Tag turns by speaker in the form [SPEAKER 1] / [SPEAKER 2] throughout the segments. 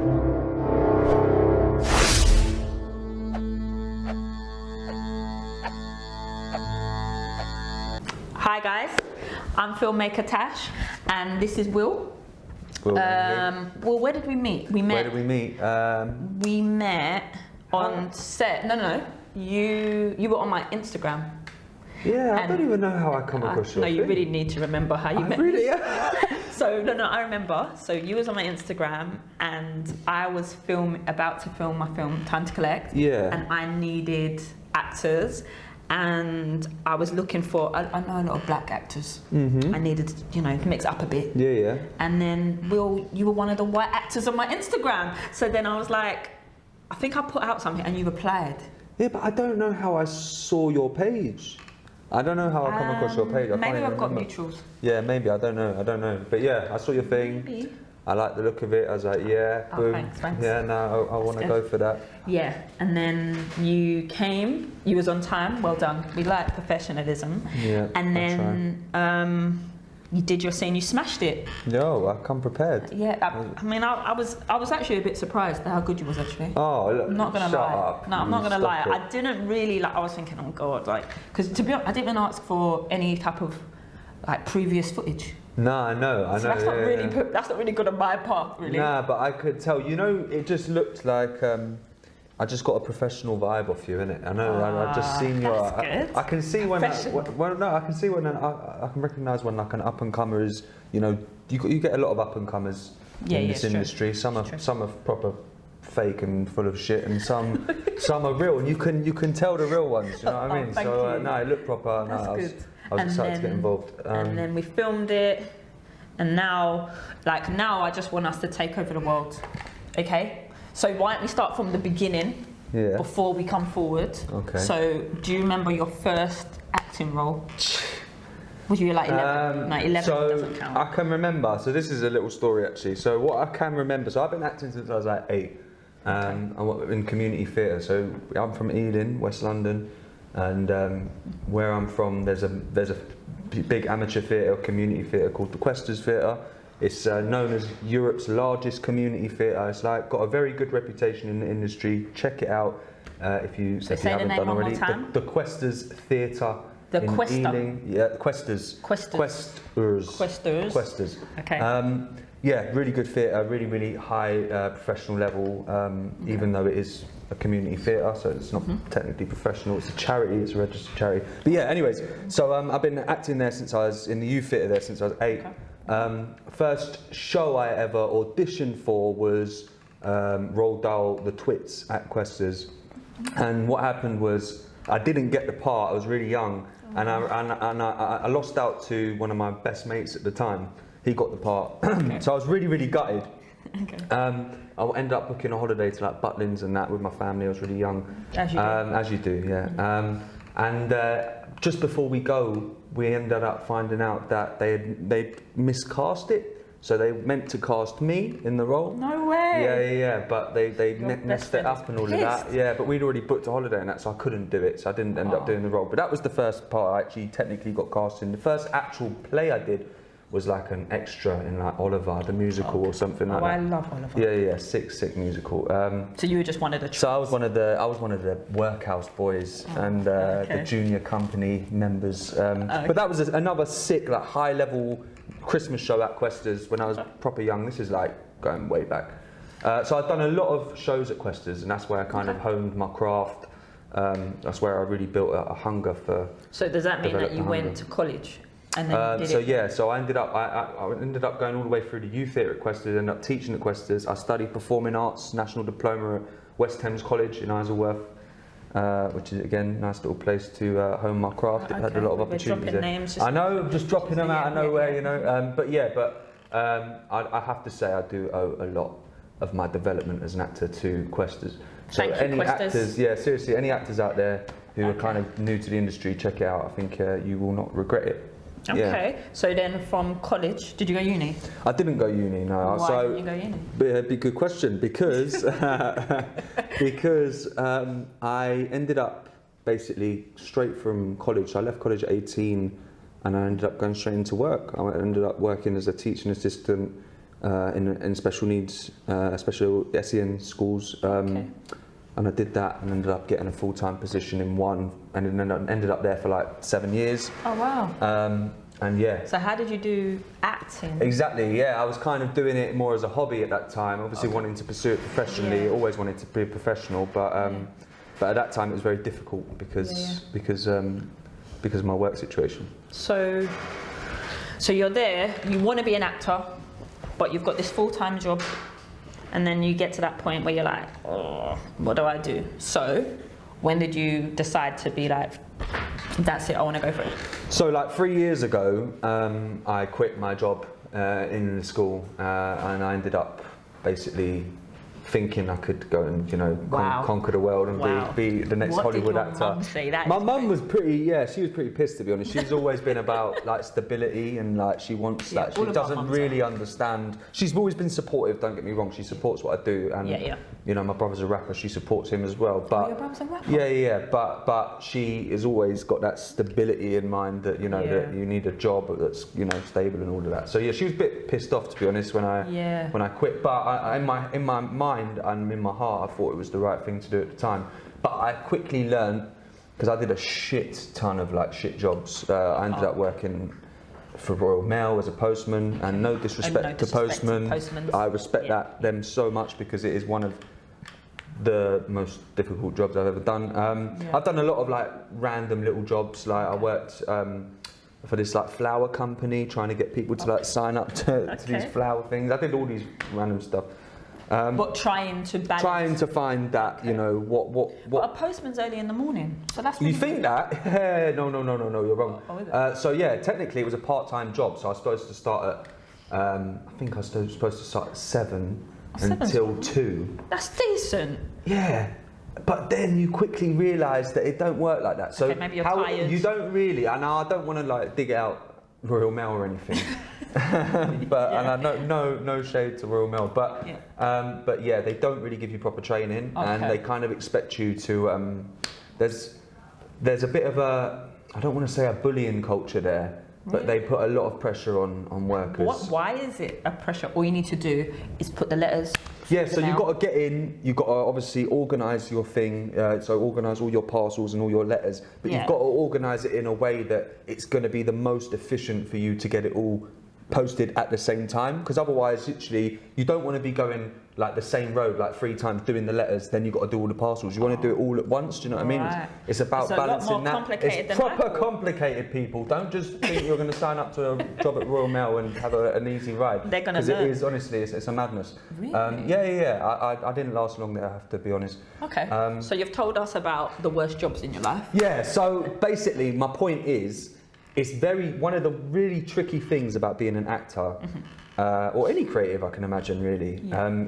[SPEAKER 1] Hi guys, I'm Filmmaker Tash, and this is Will. Well, where did we meet?
[SPEAKER 2] Where did we meet?
[SPEAKER 1] We met on set. No. You were on my Instagram.
[SPEAKER 2] Yeah, I don't even know how I come across your
[SPEAKER 1] No, you really need to remember how you met.
[SPEAKER 2] Really?
[SPEAKER 1] So no, I remember. So you was on my Instagram, and I was about to film my film Time to Collect.
[SPEAKER 2] Yeah.
[SPEAKER 1] And I needed actors, and I was looking for. I know a lot of black actors. I needed, to mix it up a bit.
[SPEAKER 2] Yeah.
[SPEAKER 1] And then Will, you were one of the white actors on my Instagram. So then I was like, I think I put out something, and you replied.
[SPEAKER 2] Yeah, but I don't know how I saw your page. I don't know how I come across your page.
[SPEAKER 1] Maybe I've got mutuals.
[SPEAKER 2] Yeah, maybe. I don't know. But yeah, I saw your thing.
[SPEAKER 1] Maybe.
[SPEAKER 2] I like the look of it. I was like, yeah, boom.
[SPEAKER 1] Thanks.
[SPEAKER 2] Yeah, no, I want to go for that.
[SPEAKER 1] Yeah, and then you came. You was on time. Well done. We like professionalism.
[SPEAKER 2] Yeah.
[SPEAKER 1] And then you did your scene. You smashed it.
[SPEAKER 2] Yo, I come prepared.
[SPEAKER 1] Yeah. I was actually a bit surprised at how good you was actually.
[SPEAKER 2] Oh, look,
[SPEAKER 1] I'm not gonna
[SPEAKER 2] shut
[SPEAKER 1] lie.
[SPEAKER 2] up.
[SPEAKER 1] No, I'm not gonna lie.
[SPEAKER 2] Stop it.
[SPEAKER 1] I didn't really I was thinking, oh God, because to be honest, I didn't even ask for any type of previous footage.
[SPEAKER 2] No, I know.
[SPEAKER 1] So that's not really that's not really good on my part, really.
[SPEAKER 2] Nah, but I could tell. It just looked like I just got a professional vibe off you, innit? I know. I just seen your. I can see when. I can see when I can recognise when like an up and comer is. You get a lot of up and comers in this industry. Some are proper fake and full of shit, and some are real, and you can tell the real ones. You know what I mean? So no, it looked proper.
[SPEAKER 1] That's good.
[SPEAKER 2] I was excited to get involved.
[SPEAKER 1] And then we filmed it, and now I just want us to take over the world. Okay? So why don't we start from the beginning before we come forward?
[SPEAKER 2] Okay.
[SPEAKER 1] So do you remember your first acting role? Was you like 11? No, 11 doesn't count.
[SPEAKER 2] I can remember. So this is a little story actually. So what I can remember. So I've been acting since I was like 8. I'm in community theatre. So I'm from Ealing, West London. And where I'm from, there's a big amateur theatre, community theatre called the Questers Theatre. It's known as Europe's largest community theatre. It's got a very good reputation in the industry. Check it out if you haven't done already. The Questers Theatre.
[SPEAKER 1] The
[SPEAKER 2] in
[SPEAKER 1] Quester.
[SPEAKER 2] Ealing. Yeah, Questers. Questers.
[SPEAKER 1] Okay.
[SPEAKER 2] Yeah, really good theatre, really high professional level, even though it is a community theatre, so it's not technically professional. It's a charity, it's a registered charity. But yeah, anyways, so I've been acting there since I was in the youth theatre there since I was 8. Okay. First show I ever auditioned for was Roald Dahl The Twits at Questers, and what happened was I didn't get the part. I was really young, and I lost out to one of my best mates at the time. He got the part, so I was really gutted.
[SPEAKER 1] Okay.
[SPEAKER 2] I ended up booking a holiday to Butlins and that with my family. I was really young.
[SPEAKER 1] As you do.
[SPEAKER 2] Yeah. And just before we go, we ended up finding out that they miscast it. So they meant to cast me in the role.
[SPEAKER 1] No way.
[SPEAKER 2] Yeah. But they messed it up and all of that. Yeah, but we'd already booked a holiday and that, so I couldn't do it. So I didn't end up doing the role. But that was the first part I actually technically got cast in. The first actual play I did was like an extra in Oliver, the musical or something like that.
[SPEAKER 1] I love Oliver.
[SPEAKER 2] Yeah, sick musical.
[SPEAKER 1] So you were just one of the
[SPEAKER 2] So I was one of the workhouse boys and the junior company members. But that was another sick, high level Christmas show at Questers when I was proper young. This is going way back. So I've done a lot of shows at Questers, and that's where I kind of honed my craft. That's where I really built a hunger for.
[SPEAKER 1] So does that mean that you went to college? And then
[SPEAKER 2] so I ended up going all the way through the youth theatre at Questers, ended up teaching at Questers. I studied performing arts, national diploma at West Thames College in Isleworth, which is again nice little place to hone my craft. It had a lot of opportunities there. I know, I'm just dropping them out of nowhere, But I have to say I do owe a lot of my development as an actor to Questers. So actors, seriously, any actors out there who are kind of new to the industry, check it out. I think you will not regret it.
[SPEAKER 1] Okay, so then from college, did you go uni?
[SPEAKER 2] I didn't go uni, no.
[SPEAKER 1] Why didn't you go uni?
[SPEAKER 2] Be a good question, because I ended up basically straight from college. I left college at 18 and I ended up going straight into work. I ended up working as a teaching assistant in special needs, special SEN schools. And I did that and ended up getting a full-time position in one, and then ended up there for like 7 years.
[SPEAKER 1] Oh wow.
[SPEAKER 2] And yeah.
[SPEAKER 1] So how did you do acting?
[SPEAKER 2] Exactly, yeah. I was kind of doing it more as a hobby at that time, obviously wanting to pursue it professionally, always wanted to be a professional, but at that time it was very difficult because of my work situation.
[SPEAKER 1] So you're there, you want to be an actor, but you've got this full-time job, and then you get to that point where you're like, oh, what do I do? So when did you decide to be like, that's it, I want to go for it?
[SPEAKER 2] So like 3 years ago, I quit my job in the school, and I ended up basically thinking I could go and conquer the world and be the next Hollywood actor.
[SPEAKER 1] Mum say?
[SPEAKER 2] My mum was she was pretty pissed, to be honest. She's always been about like stability, and like she wants she doesn't really understand. She's always been supportive, don't get me wrong, she supports what I do, and you know, my brother's a rapper, she supports him as well. But
[SPEAKER 1] your brother's a rapper?
[SPEAKER 2] Yeah, but she has always got that stability in mind, that that you need a job that's stable and all of that. So yeah, she was a bit pissed off, to be honest, when I quit. But in my mind and in my heart, I thought it was the right thing to do at the time. But I quickly learned, because I did a shit ton of like shit jobs. I ended up working for Royal Mail as a postman, and no disrespect to postmen. I respect them so much, because it is one of the most difficult jobs I've ever done. I've done a lot of like random little jobs. Like I worked for this like flower company, trying to get people to like sign up to these flower things. I did all these random stuff.
[SPEAKER 1] But trying to
[SPEAKER 2] find that, what.
[SPEAKER 1] But a postman's early in the morning, so that's.
[SPEAKER 2] You think that? No, you're wrong.
[SPEAKER 1] Oh, is it?
[SPEAKER 2] So yeah, technically it was a part-time job. So I was supposed to start at, I think I was supposed to start at 7 until 2.
[SPEAKER 1] That's decent.
[SPEAKER 2] Yeah, but then you quickly realise that it don't work like that. So
[SPEAKER 1] maybe you're tired.
[SPEAKER 2] You don't really, and I don't want to like dig out Royal Mail or anything. And I no shade to Royal Mail, but yeah, they don't really give you proper training, and they kind of expect you to. There's a bit of a, I don't want to say a bullying culture there, but they put a lot of pressure on workers.
[SPEAKER 1] Why is it a pressure? All you need to do is put the letters.
[SPEAKER 2] Yeah, so you've got to get in, you've got to obviously organise your thing, so organise all your parcels and all your letters, but you've got to organise it in a way that it's going to be the most efficient for you to get it all posted at the same time, because otherwise literally you don't want to be going like the same road like 3 times doing the letters, then you've got to do all the parcels. You want to do it all at once, do you know what I mean? It's about balancing that. It's proper complicated, people. Don't just think you're going to sign up to a job at Royal Mail and have an easy ride.
[SPEAKER 1] They're going to
[SPEAKER 2] learn. Because it is, honestly, it's a madness.
[SPEAKER 1] Really?
[SPEAKER 2] I didn't last long there, I have to be honest.
[SPEAKER 1] Okay, so you've told us about the worst jobs in your life. Yeah,
[SPEAKER 2] so basically my point is, it's one of the really tricky things about being an actor, or any creative, I can imagine, really,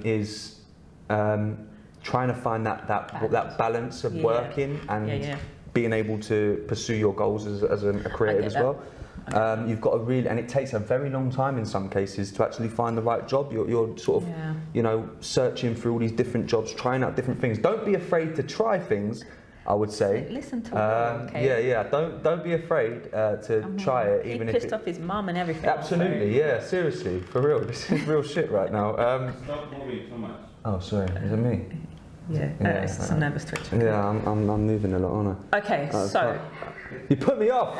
[SPEAKER 2] is trying to find that balance of working and being able to pursue your goals as a creative as well. You've got to really, and it takes a very long time in some cases to actually find the right job. You're sort of, searching through all these different jobs, trying out different things. Don't be afraid to try things, I would say.
[SPEAKER 1] Listen to him, okay?
[SPEAKER 2] Yeah. Don't be afraid to try it, even if
[SPEAKER 1] he pissed off his mum and everything.
[SPEAKER 2] Absolutely, yeah. Seriously, for real. This is real shit right now.
[SPEAKER 3] Stop moving too much.
[SPEAKER 2] Oh, sorry. Is it me?
[SPEAKER 1] Yeah. It's just a nervous twitch. Okay.
[SPEAKER 2] Yeah, I'm moving a lot, aren't I?
[SPEAKER 1] Okay, so
[SPEAKER 2] you put me off.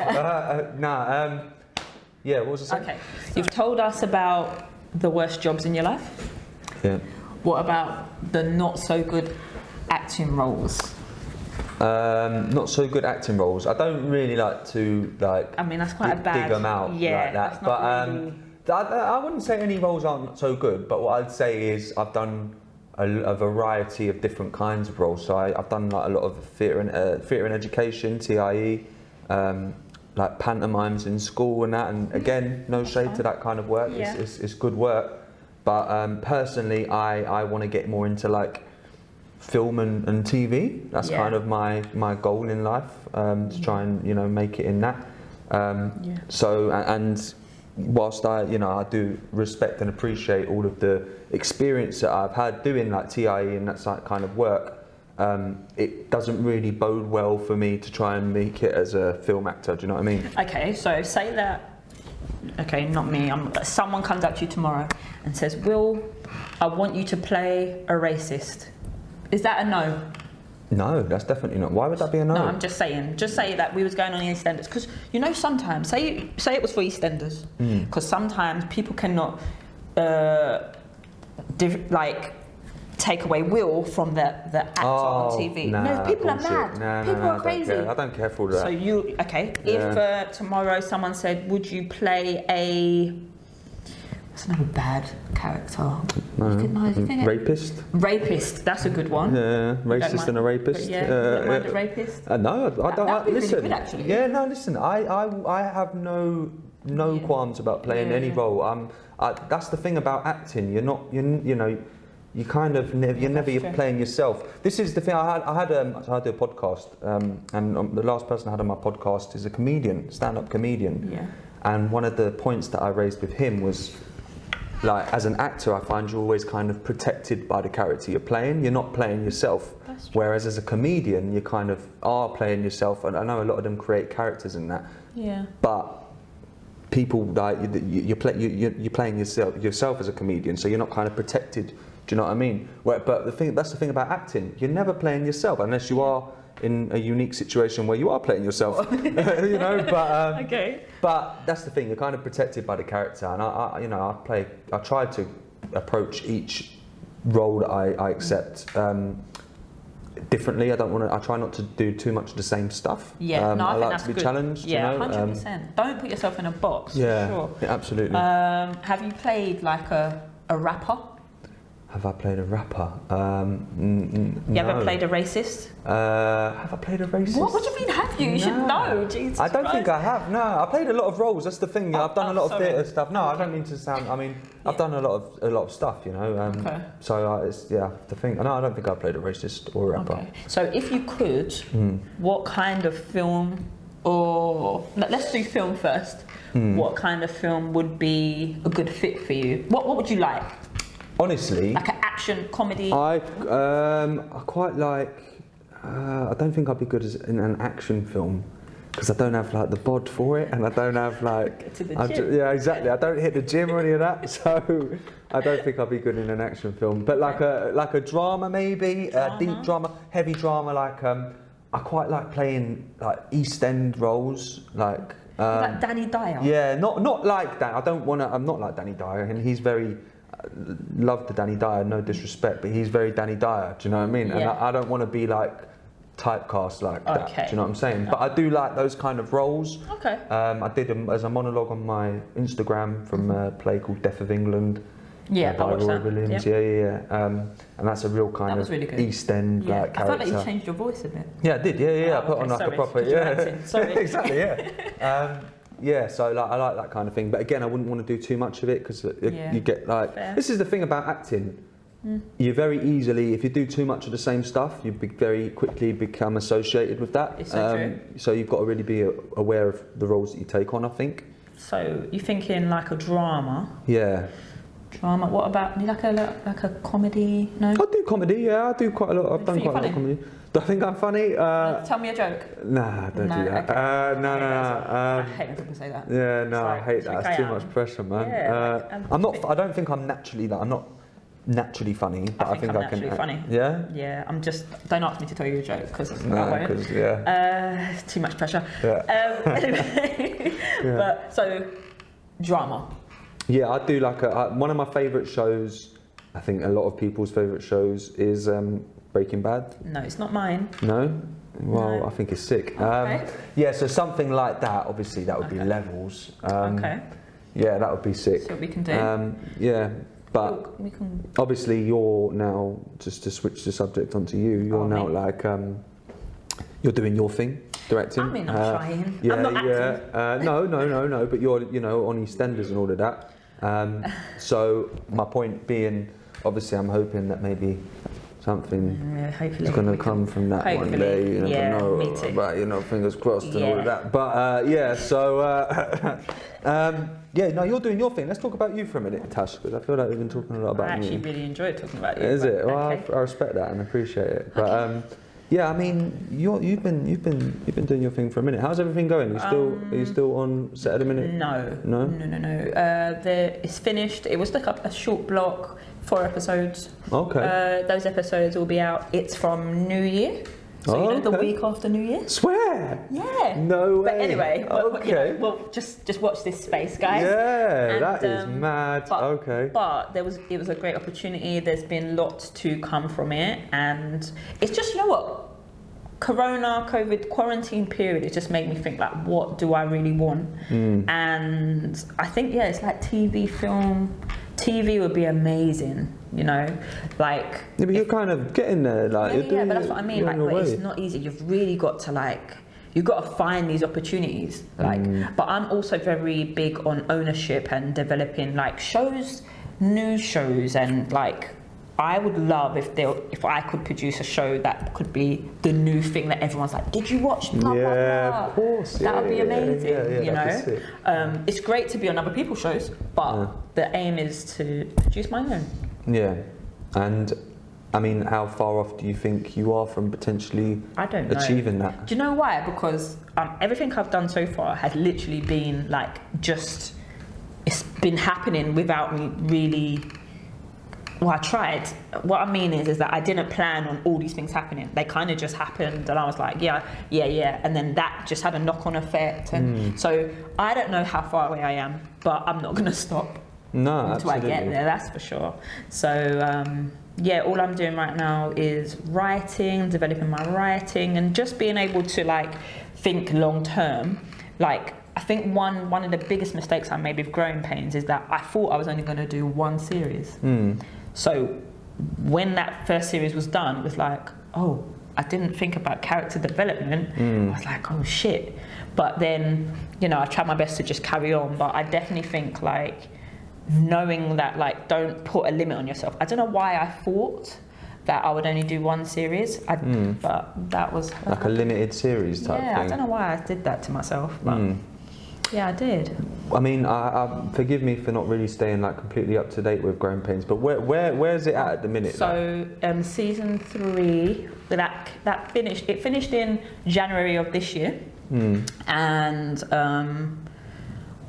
[SPEAKER 2] Yeah. What was I saying?
[SPEAKER 1] Okay. You've told us about the worst jobs in your life.
[SPEAKER 2] Yeah.
[SPEAKER 1] What about the not so good acting roles?
[SPEAKER 2] Not so good acting roles. I don't really like to
[SPEAKER 1] I mean, that's quite a bad.
[SPEAKER 2] Dig them out like that. But really... I wouldn't say any roles aren't so good. But what I'd say is I've done a variety of different kinds of roles. So I've done like a lot of theatre and education, TIE, like pantomimes in school and that. And again, no shade to that kind of work. Yeah. It's good work. But personally, I want to get more into like film and TV. That's kind of my goal in life, to try and make it in that. So and whilst I do respect and appreciate all of the experience that I've had doing like TIE and that kind of work, it doesn't really bode well for me to try and make it as a film actor. Do you know what I mean?
[SPEAKER 1] Okay, so say that okay, not me, someone comes up to you tomorrow and says, Will, I want you to play a racist. Is that a no?
[SPEAKER 2] No, that's definitely not. Why would that be a no?
[SPEAKER 1] No, I'm just saying. Just say that we was going on EastEnders, because you know sometimes say it was for EastEnders, because sometimes people cannot take away Will from the actor on TV. No, people are mad. People are crazy.
[SPEAKER 2] I don't care for that.
[SPEAKER 1] So if tomorrow someone said, would you play what's another bad character?
[SPEAKER 2] Rapist.
[SPEAKER 1] Rapist, that's a good one.
[SPEAKER 2] Yeah, racist and a rapist.
[SPEAKER 1] Yeah, you don't mind a rapist?
[SPEAKER 2] No, I don't.
[SPEAKER 1] That'd be
[SPEAKER 2] Listen,
[SPEAKER 1] really good, actually.
[SPEAKER 2] Yeah, no, listen. I have no qualms about playing any role. That's the thing about acting. You're not. You kind of you're never playing yourself. This is the thing. I do a podcast, and the last person I had on my podcast is a comedian, stand-up comedian.
[SPEAKER 1] Yeah.
[SPEAKER 2] And one of the points that I raised with him was, like, as an actor, I find you're always kind of protected by the character you're playing. You're not playing yourself.
[SPEAKER 1] That's true.
[SPEAKER 2] Whereas as a comedian, you kind of are playing yourself. And I know a lot of them create characters in that.
[SPEAKER 1] Yeah.
[SPEAKER 2] But people, like, you're playing yourself as a comedian, so you're not kind of protected. Do you know what I mean? But that's the thing about acting. You're never playing yourself unless you are in a unique situation where you are playing yourself. But
[SPEAKER 1] Okay.
[SPEAKER 2] But that's the thing. You're kind of protected by the character, and I try to approach each role that I accept differently. I try not to do too much of the same stuff.
[SPEAKER 1] Yeah,
[SPEAKER 2] I
[SPEAKER 1] think
[SPEAKER 2] like
[SPEAKER 1] that's
[SPEAKER 2] to be
[SPEAKER 1] good.
[SPEAKER 2] challenged.
[SPEAKER 1] Yeah,
[SPEAKER 2] you know?
[SPEAKER 1] 100%. Don't put yourself in a box.
[SPEAKER 2] Yeah,
[SPEAKER 1] for sure.
[SPEAKER 2] yeah, absolutely.
[SPEAKER 1] Have you played like a rapper?
[SPEAKER 2] Have I played a rapper?
[SPEAKER 1] You ever played a racist?
[SPEAKER 2] Have I played a racist?
[SPEAKER 1] What do you mean, have you? You should know. Jesus
[SPEAKER 2] I don't think I have. No, I played a lot of roles. That's the thing. I've done a lot of theatre stuff. No, I don't mean to sound. I mean, I've done a lot of stuff. You know.
[SPEAKER 1] Okay.
[SPEAKER 2] So it's the thing. No, I don't think I played a racist or a rapper.
[SPEAKER 1] Okay. So if you could, what kind of film, or let's do film first. What kind of film would be a good fit for you? What would you like?
[SPEAKER 2] Honestly,
[SPEAKER 1] like an action comedy.
[SPEAKER 2] I quite like. I don't think I'd be good in an action film because I don't have like the bod for it, and I don't have like.
[SPEAKER 1] To the gym.
[SPEAKER 2] Yeah, exactly. I don't hit the gym or any of that, so I don't think I'd be good in an action film. But like a drama maybe, deep drama, heavy drama. Like I quite like playing like East End roles, like.
[SPEAKER 1] Like Danny Dyer.
[SPEAKER 2] Yeah, not like that. I'm not like Danny Dyer, and he's very. Love the Danny Dyer, no disrespect, but he's very Danny Dyer. Do you know what I mean?
[SPEAKER 1] Yeah.
[SPEAKER 2] And I don't want to be like typecast like that.
[SPEAKER 1] Okay.
[SPEAKER 2] Do you know what I'm saying? But I do like those kind of roles.
[SPEAKER 1] Okay.
[SPEAKER 2] I did as a monologue on my Instagram from a play called Death of England.
[SPEAKER 1] Yeah,
[SPEAKER 2] by Roy Williams.
[SPEAKER 1] Yeah.
[SPEAKER 2] Yeah. And that's a real kind of
[SPEAKER 1] really
[SPEAKER 2] East End like character.
[SPEAKER 1] I felt like you changed your voice a bit.
[SPEAKER 2] Yeah, I did. Yeah. I put on like a proper. Yeah.
[SPEAKER 1] Sorry.
[SPEAKER 2] Exactly. Yeah. Yeah, so like I like that kind of thing, but again, I wouldn't want to do too much of it because you get like. Fair. This is the thing about acting. You very easily, if you do too much of the same stuff, you very quickly become associated with that.
[SPEAKER 1] It's so true.
[SPEAKER 2] So you've got to really be aware of the roles that you take on, I think.
[SPEAKER 1] So you're thinking like a drama?
[SPEAKER 2] Yeah.
[SPEAKER 1] Drama. What about like a comedy? No.
[SPEAKER 2] I do comedy. Yeah, I do quite a lot. I've done quite a lot of comedy. Do I think I'm funny?
[SPEAKER 1] Tell me a joke.
[SPEAKER 2] Nah, don't do that.
[SPEAKER 1] Okay.
[SPEAKER 2] No.
[SPEAKER 1] I hate when people say that.
[SPEAKER 2] Yeah, no,
[SPEAKER 1] like,
[SPEAKER 2] I hate that. It's too much pressure, man.
[SPEAKER 1] Yeah,
[SPEAKER 2] I don't think I'm naturally that. I'm not naturally funny, but I think
[SPEAKER 1] I'm
[SPEAKER 2] I can.
[SPEAKER 1] naturally funny.
[SPEAKER 2] Yeah.
[SPEAKER 1] Yeah, I'm just. Don't ask me to tell you a joke because too much pressure.
[SPEAKER 2] Yeah.
[SPEAKER 1] Anyway, but so drama.
[SPEAKER 2] Yeah, I do like one of my favourite shows. I think a lot of people's favourite shows is Breaking Bad.
[SPEAKER 1] No, it's not mine.
[SPEAKER 2] No? Well,
[SPEAKER 1] No.
[SPEAKER 2] I think it's sick.
[SPEAKER 1] Okay.
[SPEAKER 2] Yeah, so something like that, obviously that would be levels.
[SPEAKER 1] Okay.
[SPEAKER 2] Yeah, that would be sick.
[SPEAKER 1] So we can do.
[SPEAKER 2] Yeah, but
[SPEAKER 1] we can.
[SPEAKER 2] obviously you're now, just to switch the subject onto you, you're now like, you're doing your thing, directing.
[SPEAKER 1] I mean, I'm trying.
[SPEAKER 2] Yeah,
[SPEAKER 1] I'm not acting.
[SPEAKER 2] No, but you're, on EastEnders and all of that. So my point being, obviously I'm hoping that maybe something is going to come from that one day. You never know.
[SPEAKER 1] Me too.
[SPEAKER 2] But, fingers crossed and all of that. But you're doing your thing. Let's talk about you for a minute, Tash, because I feel like we've been talking a lot about me.
[SPEAKER 1] I actually really enjoyed talking about you.
[SPEAKER 2] Is it? Well,
[SPEAKER 1] okay.
[SPEAKER 2] I respect that and appreciate it. But Yeah, I mean, you've been doing your thing for a minute. How's everything going? Are you still on set at the minute?
[SPEAKER 1] No. It's finished. It was like a short block, 4 episodes.
[SPEAKER 2] Okay.
[SPEAKER 1] Those episodes will be out. It's from New Year. So the week after New Year.
[SPEAKER 2] Swear.
[SPEAKER 1] Yeah.
[SPEAKER 2] No way.
[SPEAKER 1] But anyway,
[SPEAKER 2] okay.
[SPEAKER 1] just watch this space, guys.
[SPEAKER 2] Yeah,
[SPEAKER 1] And,
[SPEAKER 2] that is mad. Okay.
[SPEAKER 1] But it was a great opportunity. There's been lots to come from it, and it's just, you know what, COVID quarantine period. It just made me think, like, what do I really want? And I think it's like TV would be amazing. You know, like.
[SPEAKER 2] Yeah, but you're kind of getting there, like.
[SPEAKER 1] Yeah, but that's what I mean. Like, but it's not easy. You've really got to you've got to find these opportunities. But I'm also very big on ownership and developing like shows, new shows, and like I would love if I could produce a show that could be the new thing that everyone's like, did you watch? Blah, blah, blah.
[SPEAKER 2] Of course.
[SPEAKER 1] That would be amazing. You
[SPEAKER 2] know,
[SPEAKER 1] it's great to be on other people's shows, but the aim is to produce my own.
[SPEAKER 2] Yeah, and I mean, how far off do you think you are from potentially achieving that?
[SPEAKER 1] Do you know why? Because everything I've done so far has literally been like it's been happening without me really. Well, I tried. What I mean is that I didn't plan on all these things happening. They kind of just happened, and I was like, yeah, and then that just had a knock-on effect. And so I don't know how far away I am, but I'm not going to stop.
[SPEAKER 2] No,
[SPEAKER 1] until I get there, that's for sure. So all I'm doing right now is writing, developing my writing, and just being able to like think long term. Like, I think one of the biggest mistakes I made with Growing Pains is that I thought I was only going to do 1 series. So when that first series was done, it was like, oh, I didn't think about character development. I was like, oh shit. But then, I tried my best to just carry on. But I definitely think like knowing that, like, don't put a limit on yourself. I don't know why I thought that I would only do 1 series, but that was
[SPEAKER 2] like a limited series type thing.
[SPEAKER 1] Yeah, I don't know why I did that to myself, but yeah, I did.
[SPEAKER 2] I mean, I forgive me for not really staying like completely up to date with Growing Pains, but where's it at the minute?
[SPEAKER 1] So season 3, that finished. It finished in January of this year, and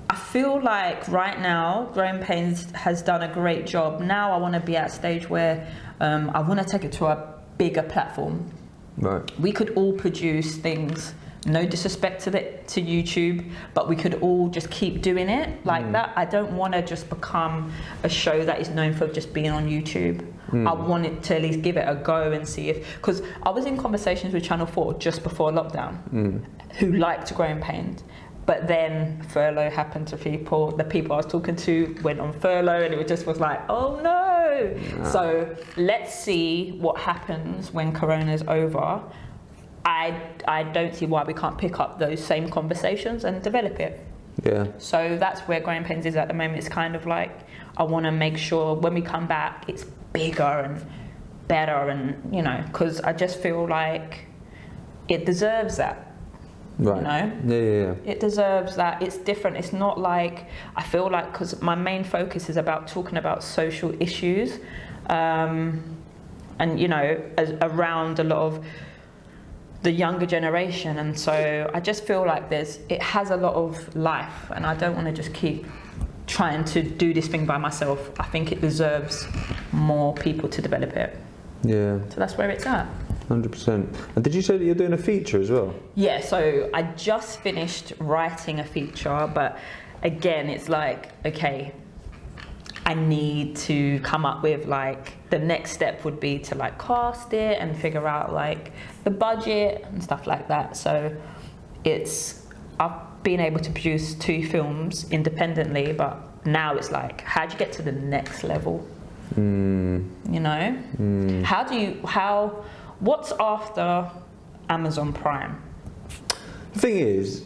[SPEAKER 1] I feel like right now Growing Pains has done a great job. Now I want to be at a stage where I want to take it to a bigger platform.
[SPEAKER 2] Right.
[SPEAKER 1] We could all produce things. No disrespect to YouTube, but we could all just keep doing it like that. I don't want to just become a show that is known for just being on YouTube. I wanted to at least give it a go and see because I was in conversations with Channel 4 just before lockdown who liked Growing Pains. But then furlough happened to people. The people I was talking to went on furlough, and it just was like, oh no. So let's see what happens when Corona's over. I don't see why we can't pick up those same conversations and develop it.
[SPEAKER 2] Yeah.
[SPEAKER 1] So that's where Growing Pains is at the moment. It's kind of like, I want to make sure when we come back, it's bigger and better, and because I just feel like it deserves that.
[SPEAKER 2] Right. Yeah.
[SPEAKER 1] It deserves that. It's different. It's not like, I feel like, because my main focus is about talking about social issues, and around a lot of the younger generation, and so I just feel like it has a lot of life, and I don't want to just keep trying to do this thing by myself. I think it deserves more people to develop it.
[SPEAKER 2] Yeah.
[SPEAKER 1] So that's where it's at.
[SPEAKER 2] 100%. And did you say that you're doing a feature as well?
[SPEAKER 1] Yeah, so I just finished writing a feature, but again, it's like, okay, I need to come up with like, the next step would be to like cast it and figure out like the budget and stuff like that. So I've been able to produce 2 films independently, but now it's like, how do you get to the next level? What's after Amazon Prime?
[SPEAKER 2] The thing is,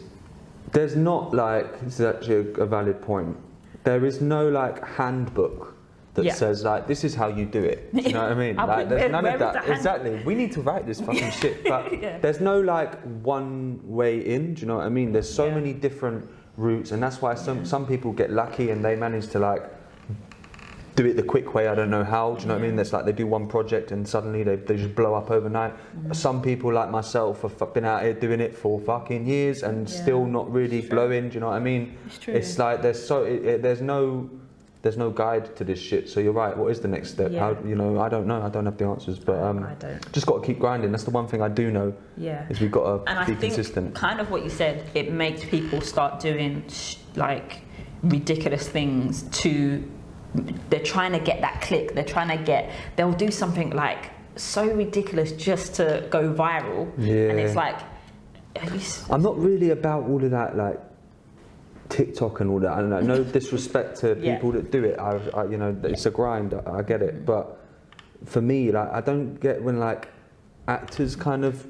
[SPEAKER 2] there's not like, this is actually a valid point, there is no like handbook that says like, this is how you do it. Do you know what I mean? Like, there's none of that. Exactly. We need to write this fucking shit, but there's no like one way in. Do you know what I mean? There's so many different routes, and that's why some people get lucky and they manage to like do it the quick way. I don't know how. Do you know what I mean? It's like they do one project and suddenly they just blow up overnight. Some people like myself have been out here doing it for fucking years and still not really blowing. Do you know what I mean?
[SPEAKER 1] It's true.
[SPEAKER 2] It's like there's no guide to this shit. So you're right. What is the next step?
[SPEAKER 1] Yeah.
[SPEAKER 2] How, you know, I don't know. I don't have the answers, but
[SPEAKER 1] I don't.
[SPEAKER 2] just got to keep grinding. That's the one thing I do know.
[SPEAKER 1] Yeah.
[SPEAKER 2] Is we've got to
[SPEAKER 1] And
[SPEAKER 2] be
[SPEAKER 1] I think
[SPEAKER 2] consistent.
[SPEAKER 1] kind of what you said, it makes people start doing like ridiculous things they're trying to get that click. They'll do something like so ridiculous just to go viral.
[SPEAKER 2] Yeah.
[SPEAKER 1] And it's like,
[SPEAKER 2] I'm not really about all of that, like TikTok and all that. I don't know. No disrespect to people that do it. I you know, it's a grind. I get it. But for me, like, I don't get when like actors kind of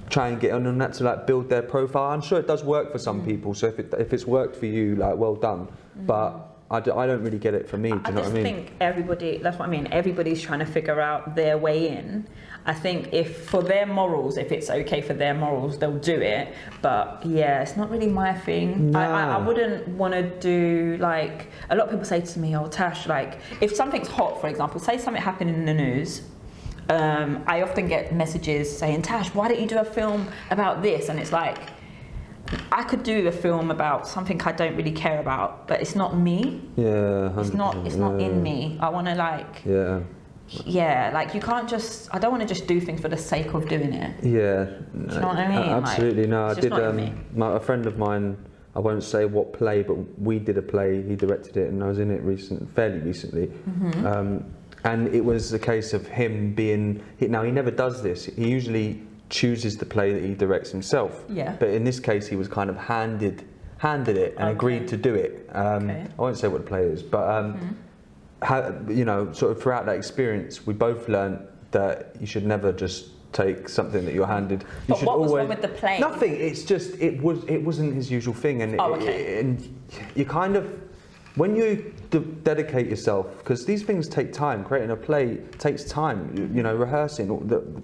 [SPEAKER 2] try and get on that to like build their profile. I'm sure it does work for some people. So if it's worked for you, like, well done. But I don't really get it for me. Do you know what I mean?
[SPEAKER 1] I think everybody, that's what I mean, everybody's trying to figure out their way in. I think if for their morals, if it's okay for their morals, they'll do it. But yeah, it's not really my thing.
[SPEAKER 2] Nah.
[SPEAKER 1] I wouldn't want to do, like, a lot of people say to me, oh Tash, like, if something's hot, for example, say something happened in the news, I often get messages saying, Tash, why don't you do a film about this? And it's like, I could do a film about something I don't really care about, but it's not me.
[SPEAKER 2] Yeah, 100%.
[SPEAKER 1] It's not in me. I want to like. Yeah, like you can't just. I don't want to just do things for the sake of doing it.
[SPEAKER 2] Yeah.
[SPEAKER 1] Do you know what I mean?
[SPEAKER 2] Absolutely.
[SPEAKER 1] Like,
[SPEAKER 2] no, I
[SPEAKER 1] it's just
[SPEAKER 2] did.
[SPEAKER 1] not in me.
[SPEAKER 2] A friend of mine. I won't say what play, but we did a play. He directed it, and I was in it fairly recently. And it was a case of him being. Now he never does this. He usually chooses the play that he directs himself.
[SPEAKER 1] Yeah.
[SPEAKER 2] But in this case, he was kind of handed it and agreed to do it. I won't say what the play is, but you know, sort of throughout that experience, we both learned that you should never just take something that you're handed. You
[SPEAKER 1] But
[SPEAKER 2] should
[SPEAKER 1] what was
[SPEAKER 2] always,
[SPEAKER 1] wrong with the play?
[SPEAKER 2] Nothing. It's just it wasn't his usual thing, and and you kind of. When you dedicate yourself, because these things take time, creating a play takes time, you know, rehearsing,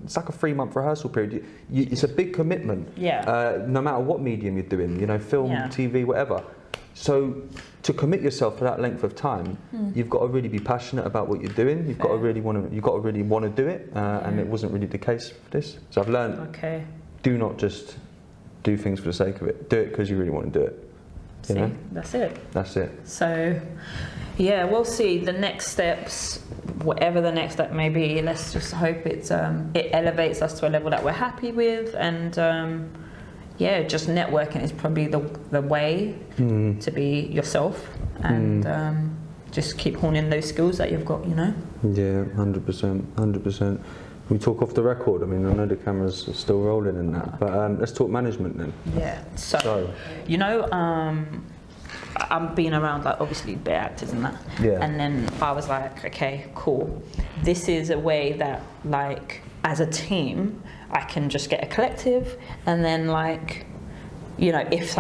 [SPEAKER 2] it's like a 3-month rehearsal period. It's a big commitment, no matter what medium you're doing, you know, film, TV, whatever. So to commit yourself for that length of time, you've got to really be passionate about what you're doing. You've got to really want to do it, and it wasn't really the case for this. So I've learned, do not just do things for the sake of it. Do it because you really want to do it.
[SPEAKER 1] See, that's it.
[SPEAKER 2] That's it.
[SPEAKER 1] So, yeah, we'll see the next steps, whatever the next step may be. Let's just hope it elevates us to a level that we're happy with, and just networking is probably the way to be yourself, and just keep honing those skills that you've got. You know. Yeah,
[SPEAKER 2] 100%. We talk off the record. I mean, I know the cameras are still rolling and that, but let's talk management then.
[SPEAKER 1] Yeah. So. You know, I'm being around like obviously bit actors and that.
[SPEAKER 2] Yeah.
[SPEAKER 1] And then I was like, okay, cool. This is a way that like as a team, I can just get a collective, and then like, you know, if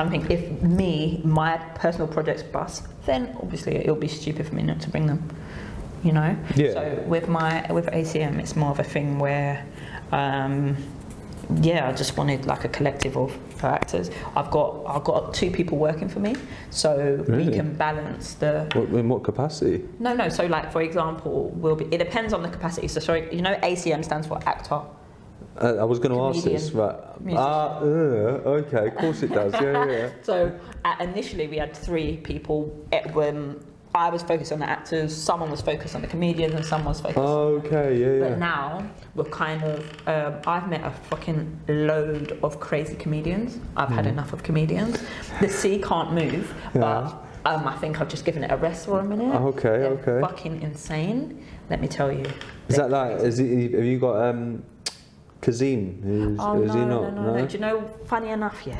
[SPEAKER 1] my personal projects bust, then obviously it'll be stupid for me not to bring them. You know, so with ACM, it's more of a thing where, I just wanted like a collective of actors. I've got 2 people working for me, so we can balance the.
[SPEAKER 2] In what capacity?
[SPEAKER 1] No. So like for example, it depends on the capacity. So sorry, you know, ACM stands for actor.
[SPEAKER 2] I was going to ask this, but okay, of course it does. Yeah.
[SPEAKER 1] So initially we had 3 people. I was focused on the actors, someone was focused on the comedians, and someone was focused on But now, we're kind of, I've met a fucking load of crazy comedians. I've had enough of comedians. The sea can't move, but I think I've just given it a rest for a minute.
[SPEAKER 2] Okay.
[SPEAKER 1] They're fucking insane, let me tell you.
[SPEAKER 2] Is that like, have you got Kazim? Is he not?
[SPEAKER 1] No. Do you know, funny enough, you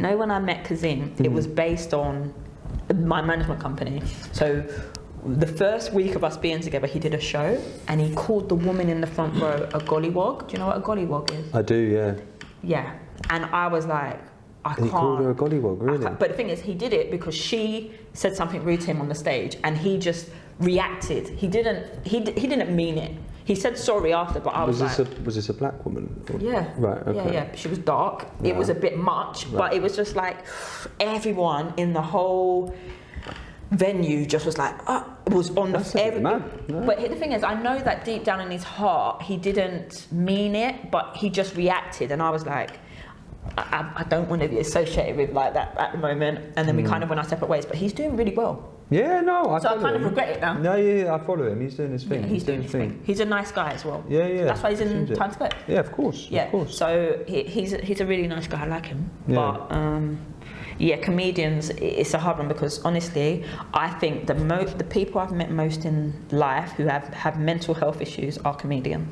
[SPEAKER 1] know when I met Kazim, it was based on my management company. So the first week of us being together, he did a show and he called the woman in the front row a gollywog. Do you know what a gollywog is?
[SPEAKER 2] I do, yeah.
[SPEAKER 1] Yeah. And I was like, I can't.
[SPEAKER 2] He called her a gollywog, really?
[SPEAKER 1] But the thing is, he did it because she said something rude to him on the stage and he just reacted. He didn't mean it. He said sorry after, but I was like...
[SPEAKER 2] Was this a black woman?
[SPEAKER 1] Yeah.
[SPEAKER 2] Right, okay.
[SPEAKER 1] Yeah. She was dark. Yeah. It was a bit much, but it was just like everyone in the whole venue just was like, was on
[SPEAKER 2] That's
[SPEAKER 1] the
[SPEAKER 2] a bit mad. No.
[SPEAKER 1] But the thing is, I know that deep down in his heart, he didn't mean it, but he just reacted, and I was like, I don't want to be associated with like that at the moment. And then we kind of went our separate ways. But he's doing really well.
[SPEAKER 2] Yeah, no, I
[SPEAKER 1] So I
[SPEAKER 2] follow
[SPEAKER 1] kind of
[SPEAKER 2] him.
[SPEAKER 1] regret it now.
[SPEAKER 2] No, yeah, I follow him. He's doing his thing.
[SPEAKER 1] Yeah, he's doing his thing. He's a nice guy as well.
[SPEAKER 2] Yeah, yeah.
[SPEAKER 1] That's why he's in
[SPEAKER 2] Seems it.
[SPEAKER 1] Times Square.
[SPEAKER 2] Yeah, of course.
[SPEAKER 1] Yeah.
[SPEAKER 2] Of course.
[SPEAKER 1] So he's a really nice guy. I like him.
[SPEAKER 2] Yeah.
[SPEAKER 1] But yeah, comedians, it's a hard one because honestly, I think the people I've met most in life who have mental health issues are comedians.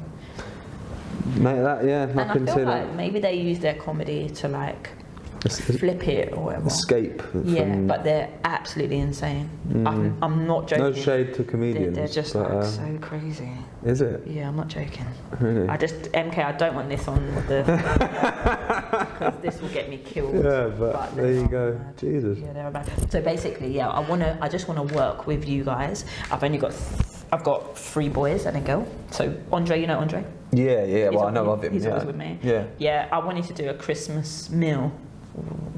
[SPEAKER 2] Mate, that, yeah,
[SPEAKER 1] And I
[SPEAKER 2] can
[SPEAKER 1] feel
[SPEAKER 2] see
[SPEAKER 1] like
[SPEAKER 2] that.
[SPEAKER 1] maybe they use their comedy to like flip it or whatever.
[SPEAKER 2] Escape.
[SPEAKER 1] Yeah,
[SPEAKER 2] from,
[SPEAKER 1] but they're absolutely insane. I'm not joking.
[SPEAKER 2] no shade to comedians.
[SPEAKER 1] They're just
[SPEAKER 2] but,
[SPEAKER 1] like so crazy.
[SPEAKER 2] Is it?
[SPEAKER 1] Yeah, I'm not joking.
[SPEAKER 2] Really?
[SPEAKER 1] I don't want this on the because this will get me killed.
[SPEAKER 2] Yeah, but there
[SPEAKER 1] they
[SPEAKER 2] you
[SPEAKER 1] are
[SPEAKER 2] go.
[SPEAKER 1] mad.
[SPEAKER 2] Jesus.
[SPEAKER 1] Yeah, they're bad. So basically, yeah, I just want to work with you guys. I've got 3 boys and a girl. So Andre, you know Andre?
[SPEAKER 2] Yeah, yeah.
[SPEAKER 1] He's
[SPEAKER 2] Well, I know of him.
[SPEAKER 1] He's
[SPEAKER 2] yeah.
[SPEAKER 1] always with me.
[SPEAKER 2] Yeah.
[SPEAKER 1] Yeah, I wanted to do a Christmas meal,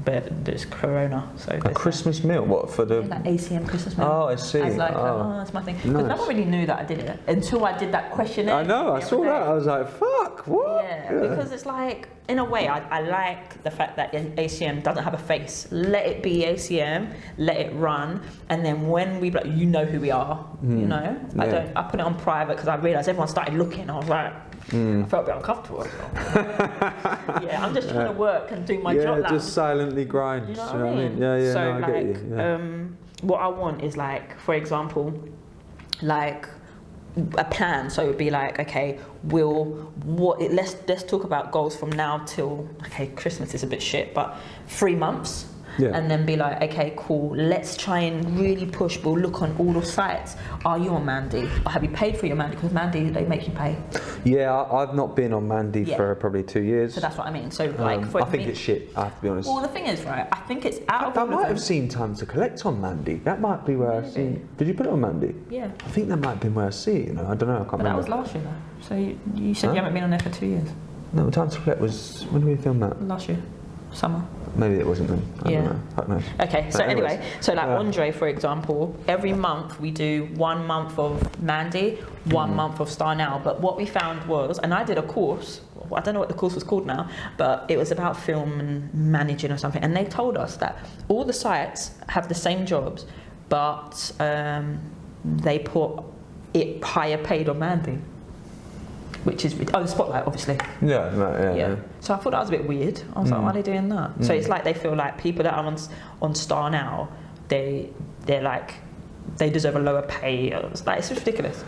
[SPEAKER 1] but there's Corona, so
[SPEAKER 2] A Christmas meal? What for the?
[SPEAKER 1] like ACM Christmas meal.
[SPEAKER 2] Oh, I see.
[SPEAKER 1] As like,
[SPEAKER 2] Oh.
[SPEAKER 1] that's my thing. Because no
[SPEAKER 2] Nice.
[SPEAKER 1] one really knew that I did it until I did that questionnaire.
[SPEAKER 2] I know. I
[SPEAKER 1] the
[SPEAKER 2] saw
[SPEAKER 1] other
[SPEAKER 2] that.
[SPEAKER 1] day.
[SPEAKER 2] I was like, "Fuck, what?"
[SPEAKER 1] Yeah, because it's like, in a way, I like the fact that ACM doesn't have a face. Let it be ACM, let it run, and then when we, like, you know who we are, you know?
[SPEAKER 2] Yeah.
[SPEAKER 1] I put it on private because I realised everyone started looking. I was like, I felt a bit uncomfortable as well. Yeah, I'm just trying to work and do my job now.
[SPEAKER 2] just silently grind.
[SPEAKER 1] You know
[SPEAKER 2] do
[SPEAKER 1] what I mean?
[SPEAKER 2] Yeah, yeah.
[SPEAKER 1] So
[SPEAKER 2] no, I
[SPEAKER 1] like,
[SPEAKER 2] get you. Yeah.
[SPEAKER 1] what I want is like, for example, like a plan. So it would be like, okay, let's talk about goals from now till, okay, Christmas is a bit shit, but 3 months.
[SPEAKER 2] Yeah.
[SPEAKER 1] And then be like, okay, cool, let's try and really push. We'll look on all the sites. Are you on Mandy? Or have you paid for your Mandy? Because Mandy, they make you pay.
[SPEAKER 2] Yeah, I've not been on Mandy
[SPEAKER 1] Yeah.
[SPEAKER 2] for probably 2 years.
[SPEAKER 1] So that's what I mean. So like, for
[SPEAKER 2] I think
[SPEAKER 1] me,
[SPEAKER 2] it's shit. I have to be honest.
[SPEAKER 1] well, the thing is, right, I think it's out of
[SPEAKER 2] I
[SPEAKER 1] all
[SPEAKER 2] might
[SPEAKER 1] of
[SPEAKER 2] have
[SPEAKER 1] them.
[SPEAKER 2] seen Time to Collect on Mandy. That might be where I've seen. Did you put it on Mandy?
[SPEAKER 1] Yeah.
[SPEAKER 2] I think that might have been where I see it. You know, I don't know. I can't
[SPEAKER 1] But that
[SPEAKER 2] remember.
[SPEAKER 1] was last year though. So you said
[SPEAKER 2] Huh?
[SPEAKER 1] you haven't been on there for 2 years.
[SPEAKER 2] No, Time to Collect was. When did we film that?
[SPEAKER 1] Last year, summer.
[SPEAKER 2] Maybe it wasn't then. I
[SPEAKER 1] Yeah.
[SPEAKER 2] don't know. Fuck knows.
[SPEAKER 1] Okay, so
[SPEAKER 2] But anyways,
[SPEAKER 1] anyway, so like
[SPEAKER 2] yeah.
[SPEAKER 1] Andre, for example, every month we do 1 month of Mandy, 1 month of Star Now. But what we found was, and I did a course, I don't know what the course was called now, but it was about film and managing or something. And they told us that all the sites have the same jobs, but they put it higher paid on Mandy. Which is, Spotlight, obviously.
[SPEAKER 2] Yeah, no, yeah.
[SPEAKER 1] So I thought that was a bit weird. I was like, why are they doing that? So it's like they feel like people that are on Star Now, they're like, they deserve a lower pay. It's just ridiculous.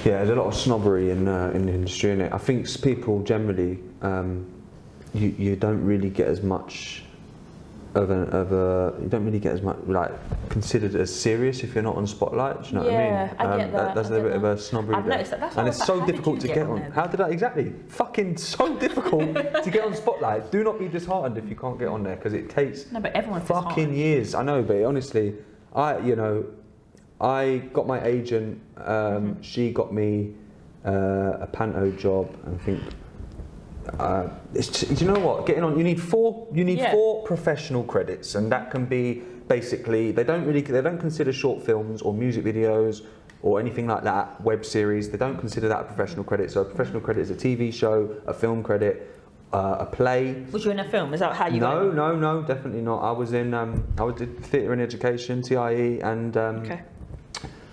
[SPEAKER 2] Yeah, there's a lot of snobbery in the industry, innit? I think people generally, you don't really get as much you don't really get as much like considered as serious if you're not on Spotlight. Do you know what I mean?
[SPEAKER 1] Yeah, I get that,
[SPEAKER 2] There's
[SPEAKER 1] I
[SPEAKER 2] a
[SPEAKER 1] get
[SPEAKER 2] bit of a
[SPEAKER 1] that.
[SPEAKER 2] snobbery
[SPEAKER 1] I've
[SPEAKER 2] there.
[SPEAKER 1] noticed that. That's
[SPEAKER 2] And
[SPEAKER 1] why I
[SPEAKER 2] it's
[SPEAKER 1] was
[SPEAKER 2] so
[SPEAKER 1] like, how did
[SPEAKER 2] difficult
[SPEAKER 1] you
[SPEAKER 2] to
[SPEAKER 1] get
[SPEAKER 2] get
[SPEAKER 1] on
[SPEAKER 2] on.
[SPEAKER 1] there?
[SPEAKER 2] How did I exactly? Fucking so difficult to get on Spotlight. Do not be disheartened if you can't get on there because it takes
[SPEAKER 1] No, but everyone's
[SPEAKER 2] fucking years. I know, but honestly, I got my agent. She got me a panto job. I think. Do you know what? Getting on, you need four professional credits, and that can be basically they don't consider short films or music videos or anything like that, web series. They don't consider that a professional credit. So a professional credit is a TV show, a film credit, a play.
[SPEAKER 1] Was you in a film? Is that how you
[SPEAKER 2] No,
[SPEAKER 1] got it?
[SPEAKER 2] no, definitely not. I was in did theatre and education, TIE, and
[SPEAKER 1] Okay.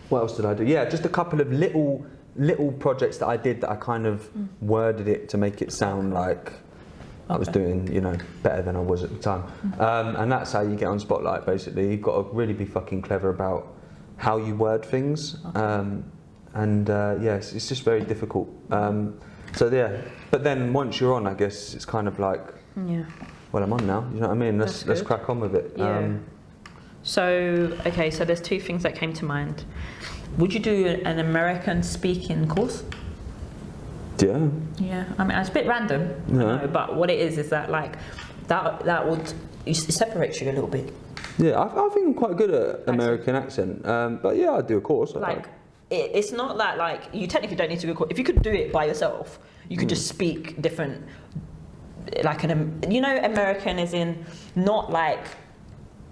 [SPEAKER 2] what else did I do? Yeah, just a couple of little projects that I did that I kind of worded it to make it sound like I was doing, better than I was at the time. And that's how you get on Spotlight, basically. You've got to really be fucking clever about how you word things. Yes, it's just very difficult. But then once you're on, I guess it's kind of like, well, I'm on now, you know what I mean? Let's crack on with it.
[SPEAKER 1] Yeah. So there's 2 things that came to mind. Would you do an American speaking course?
[SPEAKER 2] Yeah.
[SPEAKER 1] Yeah, I mean, it's a bit random, I know, but what it is that like, that would, it separates you a little bit.
[SPEAKER 2] Yeah, I think I'm quite good at American accent, but yeah, I'd do a course.
[SPEAKER 1] Like, it's not that like, you technically don't need to do a course. If you could do it by yourself, you could just speak different, like American is in, not like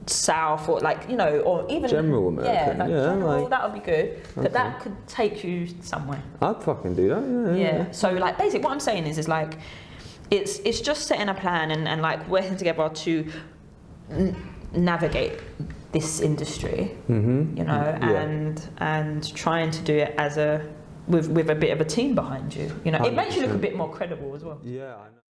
[SPEAKER 1] South or like, you know, or even
[SPEAKER 2] General American, yeah,
[SPEAKER 1] general,
[SPEAKER 2] like-
[SPEAKER 1] that would be good. But
[SPEAKER 2] Okay.
[SPEAKER 1] that could take you somewhere.
[SPEAKER 2] I'd fucking do that.
[SPEAKER 1] Yeah. So like basically what I'm saying is like it's just setting a plan and like working together to navigate this industry,
[SPEAKER 2] Mm-hmm.
[SPEAKER 1] you know,
[SPEAKER 2] Yeah.
[SPEAKER 1] and trying to do it as with a bit of a team behind you. You know, it makes you look a bit more credible as well.
[SPEAKER 2] Yeah. I know.